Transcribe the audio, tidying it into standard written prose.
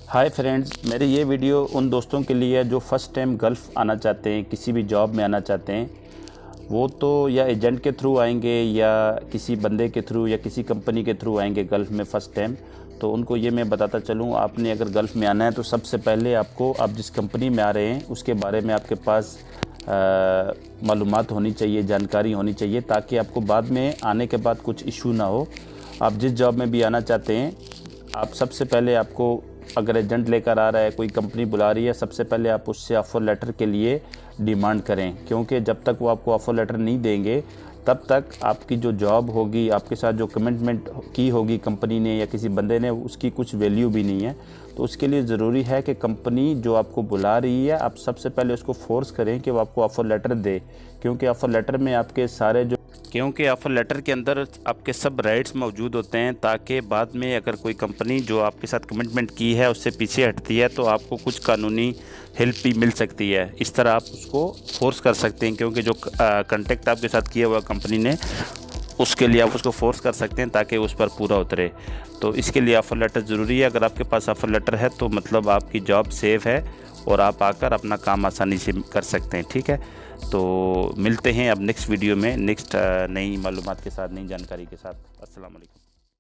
Hi friends, मेरी ये video उन दोस्तों के लिए है जो फ़र्स्ट टाइम गल्फ़ आना चाहते हैं, किसी भी जॉब में आना चाहते हैं। वो तो या एजेंट के थ्रू आएंगे या किसी बंदे के थ्रू या किसी कंपनी के थ्रू आएंगे गल्फ़ में फ़र्स्ट टाइम। तो उनको ये मैं बताता चलूँ, आपने अगर गल्फ़ में आना है तो सबसे पहले आपको आप जिस कंपनी में आ रहे हैं उसके बारे में आपके पास मालूमात होनी चाहिए, जानकारी होनी चाहिए, ताकि आपको बाद में आने के बाद कुछ इशू ना हो। आप जिस जॉब में भी आना चाहते हैं, आप सबसे पहले आपको अगर एजेंट लेकर आ रहा है, कोई कंपनी बुला रही है, सबसे पहले आप उससे ऑफ़र लेटर के लिए डिमांड करें, क्योंकि जब तक वो आपको ऑफ़र लेटर नहीं देंगे तब तक आपकी जो जॉब होगी, आपके साथ जो कमिटमेंट की होगी कंपनी ने या किसी बंदे ने, उसकी कुछ वैल्यू भी नहीं है। तो उसके लिए ज़रूरी है कि कंपनी जो आपको बुला रही है, आप सबसे पहले उसको फोर्स करें कि वो आपको ऑफ़र लेटर दे, क्योंकि ऑफ़र लेटर में आपके सारे क्योंकि ऑफ़र लेटर के अंदर आपके सब राइट्स मौजूद होते हैं, ताकि बाद में अगर कोई कंपनी जो आपके साथ कमिटमेंट की है उससे पीछे हटती है तो आपको कुछ कानूनी हेल्प भी मिल सकती है। इस तरह आप उसको फोर्स कर सकते हैं, क्योंकि जो कॉन्टेक्ट आपके साथ किया हुआ कंपनी ने, उसके लिए आप उसको फोर्स कर सकते हैं ताकि उस पर पूरा उतरे। तो इसके लिए ऑफ़र लेटर ज़रूरी है। अगर आपके पास ऑफ़र लेटर है तो मतलब आपकी जॉब सेफ़ है और आप आकर अपना काम आसानी से कर सकते हैं। ठीक है, तो मिलते हैं अब नेक्स्ट वीडियो में नेक्स्ट नई मालूमात के साथ, नई जानकारी के साथ। अस्सलाम वालेकुम।